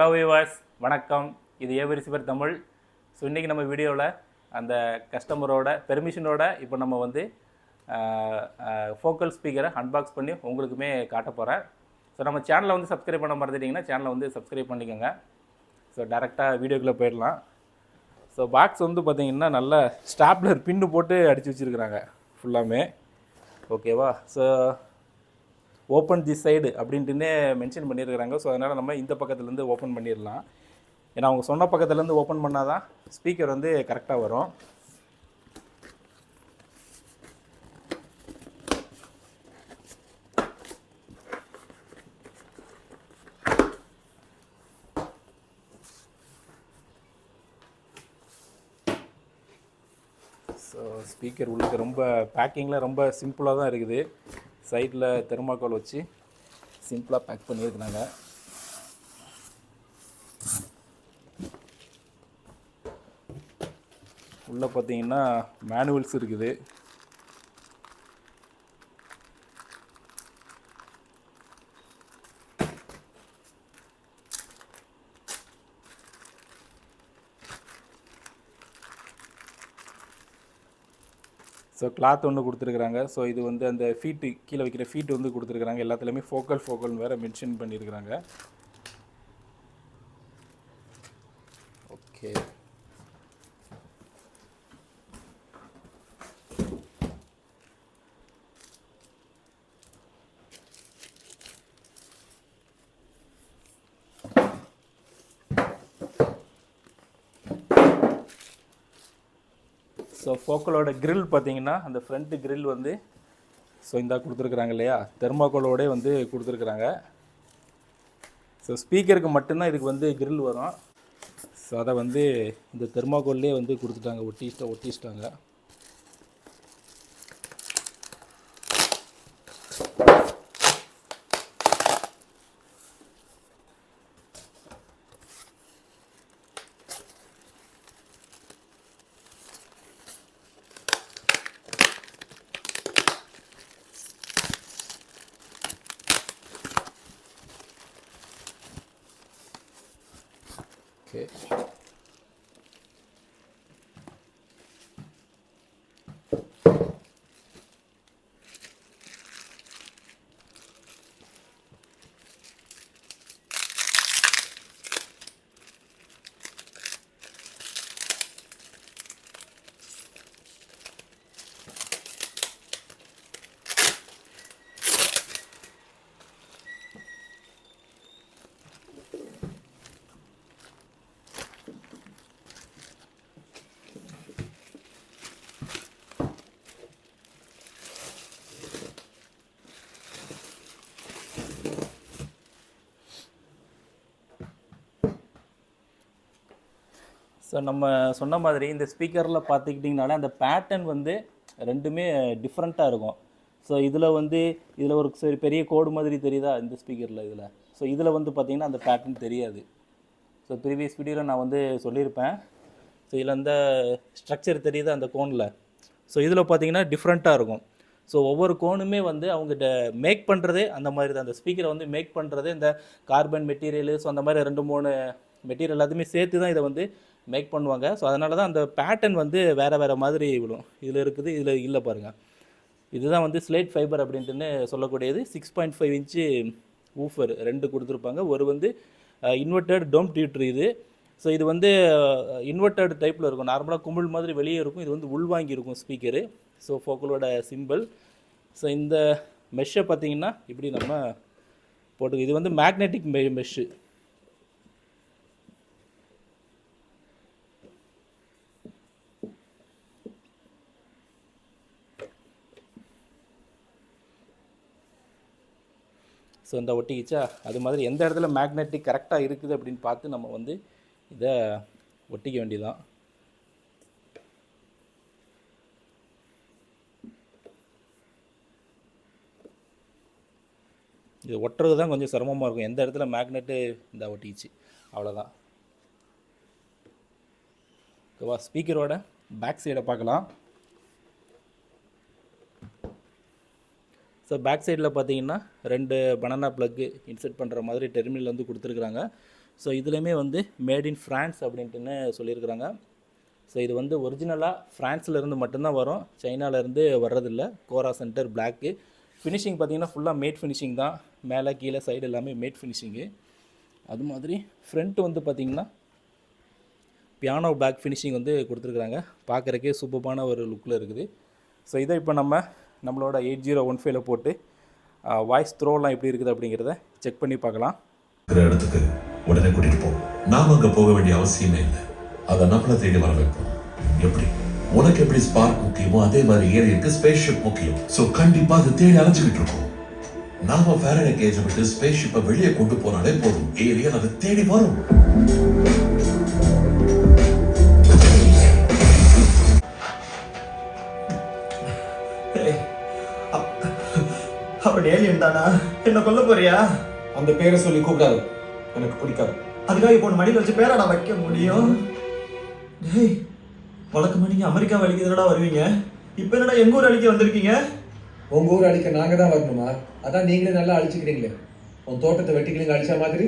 Hello viewers, வணக்கம். இது ஏவரிசிபர் Tamil. So இன்றைக்கி நம்ம வீடியோவில் அந்த கஸ்டமரோட பெர்மிஷனோட இப்போ நம்ம வந்து ஃபோக்கல் ஸ்பீக்கரை அன்பாக்ஸ் பண்ணி உங்களுக்குமே காட்ட போகிறேன். ஸோ நம்ம சேனலை வந்து சப்ஸ்கிரைப் பண்ண மறந்துட்டிங்கன்னா சேனலை வந்து சப்ஸ்கிரைப் பண்ணிக்கோங்க. ஸோ டேரெக்டாக வீடியோக்குள்ளே போயிடலாம். ஸோ பாக்ஸ் வந்து பார்த்திங்கன்னா நல்ல ஸ்டாப்லர் பின்னு போட்டு அடித்து வச்சுருக்குறாங்க ஃபுல்லாமே. ஓகேவா? ஸோ ஓப்பன் தி சைடு அப்படின்ட்டுன்னே மென்ஷன் பண்ணியிருக்கிறாங்க. ஸோ அதனால் நம்ம இந்த பக்கத்துலேருந்து ஓப்பன் பண்ணிடலாம். ஏன்னா அவங்க சொன்ன பக்கத்துலேருந்து ஓப்பன் பண்ணால் தான் ஸ்பீக்கர் வந்து கரெக்டாக வரும். ஸோ ஸ்பீக்கர் உள்ளுக்கு ரொம்ப பேக்கிங்கில் ரொம்ப சிம்பிளாக தான் இருக்குது. சைடில் தெர்மாக்கோல் வச்சு சிம்பிளாக பேக் பண்ணியிருக்கிறாங்க. உள்ளே பார்த்தீங்கன்னா மேனுவல்ஸ் இருக்குது. ஸோ கிளாத் ஒன்று கொடுத்துருக்குறாங்க. ஸோ இது வந்து அந்த ஃபீட்டு கீழே வைக்கிற ஃபீட்டு வந்து கொடுத்துருக்குறாங்க. எல்லாத்துலேயுமே ஃபோக்கல் வேறு மென்ஷன் பண்ணியிருக்கிறாங்க. ஓகே, ஸோ ஃபோக்கலோட கிரில் பார்த்தீங்கன்னா அந்த ஃப்ரண்ட்டு கிரில் வந்து ஸோ இந்த கொடுத்துருக்குறாங்க இல்லையா, தெர்மாக்கோலோடே வந்து கொடுத்துருக்குறாங்க. ஸோ ஸ்பீக்கருக்கு மட்டும்தான் இதுக்கு வந்து கிரில் வரும். ஸோ அதை வந்து இந்த தெர்மாக்கோல்லே வந்து கொடுத்துட்டாங்க, ஒட்டிச்சிட்டாங்க. ஓகே, ஸோ நம்ம சொன்ன மாதிரி இந்த ஸ்பீக்கரில் பார்த்துக்கிட்டிங்கனாலே அந்த பேட்டர்ன் வந்து ரெண்டுமே டிஃப்ரெண்ட்டாக இருக்கும். ஸோ இதில் ஒரு சரி பெரிய கோடு மாதிரி தெரியுதா இந்த ஸ்பீக்கரில்? ஸோ இதில் வந்து பார்த்திங்கன்னா அந்த பேட்டர்ன் தெரியாது. ஸோ ப்ரீவியஸ் வீடியோவில் நான் வந்து சொல்லியிருப்பேன். ஸோ இதில் அந்த ஸ்ட்ரக்சர் தெரியுது அந்த கோனில். ஸோ இதில் பார்த்திங்கன்னா டிஃப்ரெண்ட்டாக இருக்கும். ஸோ ஒவ்வொரு கோனுமே வந்து அவங்ககிட்ட மேக் பண்ணுறதே அந்த மாதிரி தான். அந்த ஸ்பீக்கரை வந்து மேக் பண்ணுறதே இந்த கார்பன் மெட்டீரியலு, ஸோ அந்த மாதிரி 2-3 மெட்டீரியல் எல்லாத்தையுமே சேர்த்து தான் இதை வந்து மேக் பண்ணுவாங்க. ஸோ அதனால தான் அந்த பேட்டர்ன் வந்து வேறு மாதிரி விடும். இதில் இருக்குது, இதில் இல்லை பாருங்கள். இதுதான் வந்து ஸ்லேட் ஃபைபர் அப்படின்ட்டுன்னு சொல்லக்கூடியது. 6.5 இன்ச்சு ஊஃபர் 2 கொடுத்துருப்பாங்க. ஒரு வந்து இன்வெர்ட்டட் டோம் டியூட்ரு இது. ஸோ இது வந்து இன்வெர்ட்டட் டைப்பில் இருக்கும். நார்மலாக குமிழ் மாதிரி வெளியே இருக்கும். இது வந்து உள்வாங்கி இருக்கும் ஸ்பீக்கரு. ஸோ ஃபோக்கலோட சிம்பிள். ஸோ இந்த மெஷ்ஷை பார்த்திங்கன்னா இப்படி நம்ம போட்டு, இது வந்து மேக்னெட்டிக் மெஷ்ஷு. ஸோ இந்த ஒட்டிக்கிச்சா, அது மாதிரி எந்த இடத்துல மேக்னெட்டிக் கரெக்டாக இருக்குது அப்படின்னு பார்த்து நம்ம வந்து இதை ஒட்டிக்க வேண்டியதான். இது ஒட்டுறது தான் கொஞ்சம் சிரமமாக இருக்கும். எந்த இடத்துல மேக்னெட்டு இந்த ஒட்டிக்கிச்சு, அவ்வளோதான். ஓகேவா? ஸ்பீக்கரோட பேக் சைடை பார்க்கலாம். ஸோ பேக் சைடில் பார்த்தீங்கன்னா 2 பனானா ப்ளக்கு இன்செர்ட் பண்ணுற மாதிரி டெர்மினல் வந்து கொடுத்துருக்குறாங்க. ஸோ இதுலேயுமே வந்து மேட் இன் ஃப்ரான்ஸ் அப்படின்ட்டுன்னு சொல்லியிருக்கிறாங்க. ஸோ இது வந்து ஒரிஜினலாக ஃப்ரான்ஸ்லேருந்து மட்டும்தான் வரும், சைனாவிலேருந்து வர்றதில்ல. கோரா சென்டர் பிளாக்கு. ஃபினிஷிங் பார்த்திங்கன்னா ஃபுல்லாக மேட் ஃபினிஷிங் தான், மேலே கீழே சைடு எல்லாமே மேட் ஃபினிஷிங்கு. அது மாதிரி ஃப்ரண்ட்டு வந்து பார்த்திங்கன்னா பியானோ பிளாக் ஃபினிஷிங் வந்து கொடுத்துருக்குறாங்க. பார்க்குறக்கே சூப்பரான ஒரு லுக்கில் இருக்குது. ஸோ இதை இப்போ நம்மளோட 8015 போட்டு வாய்ஸ் த்ரோலாம் எப்படி இருக்குது அப்படிங்கிறத செக் பண்ணி பார்க்கலாம். இடத்துக்கு உடனே கூட்டிட்டு போ. நாம அங்க போக வேண்டிய அவசியமே இல்லை. அதை நம்மள தேடி வர வைப்போம். எப்படி உனக்கு எப்படி ஸ்பார்க் முக்கியமோ அதே மாதிரி ஏரியருக்கு ஸ்பேஸ் ஷிப் முக்கியம். சோ கண்டிப்பா அதை தேடி அலைஞ்சுக்கிட்டு இருக்கோம். நாம ஃபேரடே கேஜ் விட்டு ஸ்பேஸ் ஷிப்பை வெளியே கொண்டு போனாலே போதும், ஏரியன் அதை தேடி வரும். அவன் ஏலியன் தானா? என்ன கொல்ல போறியா? அந்த பேரை சொல்லி கூப்பிடாது, எனக்கு பிடிக்காது. அதுக்காக இப்போ மடியில் வச்சு பேராடா வைக்க முடியும்? டேய், வழக்கமா நீங்க அமெரிக்கா அழிக்கிறதா வருவீங்க, இப்போ என்னடா எங்க ஊர் அழிக்க வந்திருக்கீங்க? உங்க ஊர் அழிக்க நாங்க தான் வரணுமா? அதான் நீங்களே நல்லா அழிச்சுக்கிறீங்களே, உன் தோட்டத்தை வெட்டிக்கிறீங்க அழிச்ச மாதிரி.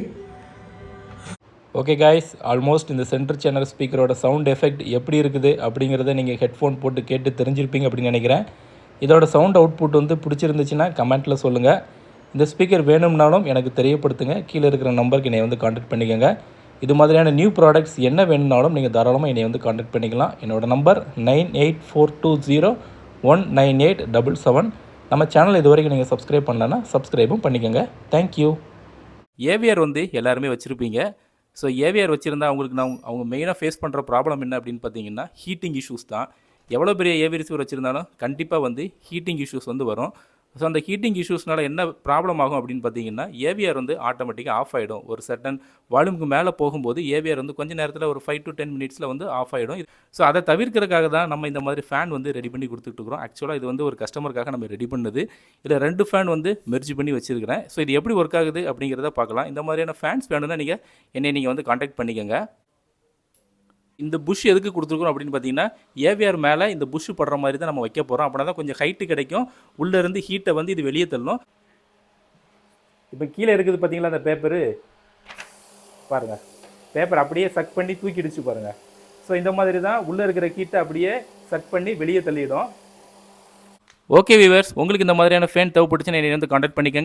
ஓகே காய்ஸ், ஆல்மோஸ்ட் இந்த சென்டர் சேனல் ஸ்பீக்கரோட சவுண்ட் எஃபெக்ட் எப்படி இருக்குது அப்படிங்கிறத நீங்கள் ஹெட்ஃபோன் போட்டு கேட்டு தெரிஞ்சிருப்பீங்க அப்படின்னு நினைக்கிறேன். இதோட சவுண்ட் அவுட்புட் வந்து பிடிச்சிருந்துச்சுன்னா கமெண்ட்டில் சொல்லுங்கள். இந்த ஸ்பீக்கர் வேணும்னாலும் எனக்கு தெரியப்படுத்துங்க. கீழே இருக்கிற நம்பருக்கு என்னை வந்து கான்டாக்ட் பண்ணிக்கோங்க. இது மாதிரியான நியூ ப்ராடக்ட்ஸ் என்ன வேணும்னாலும் நீங்கள் தாராளமாக என்னை வந்து கான்டாக்ட் பண்ணிக்கலாம். என்னோடய நம்பர் 9842019877. நம்ம சேனல் இது வரைக்கும் நீங்கள் சப்ஸ்கிரைப் பண்ணலன்னா சப்ஸ்கிரைபும் பண்ணிக்கோங்க. தேங்க்யூ. ஏவிஆர் வந்து எல்லாருமே வச்சுருப்பீங்க. ஸோ ஏவிஆர் வச்சுருந்தா அவங்களுக்கு அவங்க மெயினாக ஃபேஸ் பண்ணுற ப்ராப்ளம் என்ன அப்படின்னு பார்த்தீங்கன்னா ஹீட்டிங் இஷ்யூஸ் தான். எவ்வளோ பெரிய ஏவி ரிசீவர் வச்சுருந்தாலும் கண்டிப்பாக வந்து ஹீட்டிங் இஷ்யூஸ் வந்து வரும். ஸோ அந்த ஹீட்டிங் இஷ்யூஸ்னால என்ன ப்ராப்ளம் ஆகும் அப்படின்னு பார்த்தீங்கன்னா ஏவிஆர் வந்து ஆட்டோமேட்டிக்காக ஆஃப் ஆகிடும். ஒரு சர்டன் வால்யூமுக்கு மேலே போகும்போது ஏவிஆர் வந்து கொஞ்சம் நேரத்தில் ஒரு 5 to 10 மினிட்ஸில் வந்து ஆஃப் ஆகிடும். ஸோ அதை தவிர்க்கிறதுக்காக தான் நம்ம இந்த மாதிரி ஃபேன் வந்து ரெடி பண்ணி கொடுத்துட்ருக்குறோம். ஆக்சுவலாக இது வந்து ஒரு கஸ்டமருக்காக நம்ம ரெடி பண்ணது. இதில் 2 ஃபேன் வந்து மெர்ஜ் பண்ணி வச்சுருக்கிறேன். ஸோ இது எப்படி ஒர்க் ஆகுது அப்படிங்கிறத பார்க்கலாம். இந்த மாதிரியான ஃபேன்ஸ் வேணும்னா நீங்கள் வந்து கான்டாக்ட் பண்ணிக்கோங்க. இந்த புஷ் எதுக்கு கொடுத்துருக்கோம் அப்படின்னு பார்த்தீங்கன்னா ஏவிஆர் மேலே இந்த புஷ் படுற மாதிரி தான் நம்ம வைக்க போகிறோம். அப்படின்னா தான் கொஞ்சம் ஹைட்டு கிடைக்கும், உள்ளேருந்து ஹீட்டை வந்து இது வெளியே தள்ளணும். இப்போ கீழே இருக்குது பார்த்தீங்களா அந்த பேப்பரு, பாருங்கள், பேப்பர் அப்படியே சக் பண்ணி தூக்கிடுச்சு பாருங்கள். ஸோ இந்த மாதிரி தான் உள்ளே இருக்கிற ஹீட்டை அப்படியே சக் பண்ணி வெளியே தள்ளிடும். ஓகே வியூவர்ஸ், உங்களுக்கு இந்த மாதிரியான ஃபேன் தேவைப்பட்டுச்சுன்னா என்னை வந்து கான்டாக்ட் பண்ணிக்கோங்க.